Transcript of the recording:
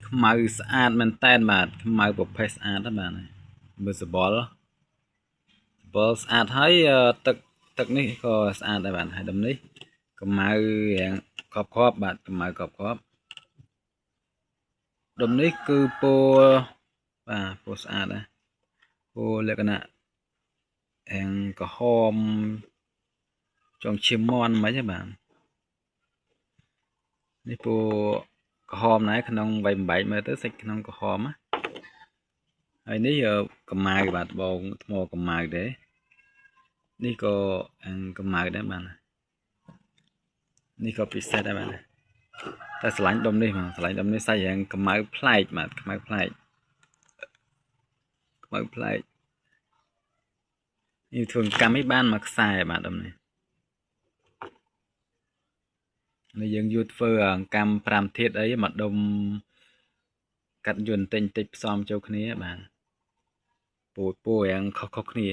ខ្មៅស្អាតមែនតែនបាទខ្មៅប្រភេទស្អាតណាស់បាទមើលសបល់ស្អាតហើយទឹកនេះក៏ស្អាតដែរបាទហើយដុំនេះខ្មៅរាងក្របបាទខ្មៅក្របដុំនេះគឺពណ៌បាទពណ៌ស្អាតណាស់ពណ៌លក្ខណៈរាងក្រហមចង់ឈាមមាន់មិនហ៎បាទនេះពណ៌ក្រហមណាស់ក្នុងវែងបែកមើលទៅសាច់ក្នុងក្រហមណាហើយនេះកម្មៅបាទបងថ្មកម្មៅដែរនេះក៏កម្មៅដែរបាទនេះក៏ពិសេសដែរបាទតែឆ្លាញ់ដុំនេះបាទឆ្លាញ់ដុំនេះសាច់រាងកម្មៅប្លែកបាទខ្មៅប្លែកនេះធ្វើកម្មនេះបានមួយខ្សែបាទដុំនេះយើងយកធ្វើកម្ម5ធាតុអីមកដុំកាត់យន្តតិចផ្សំចូលគ្នាបាទពូរាងខុសគ្នា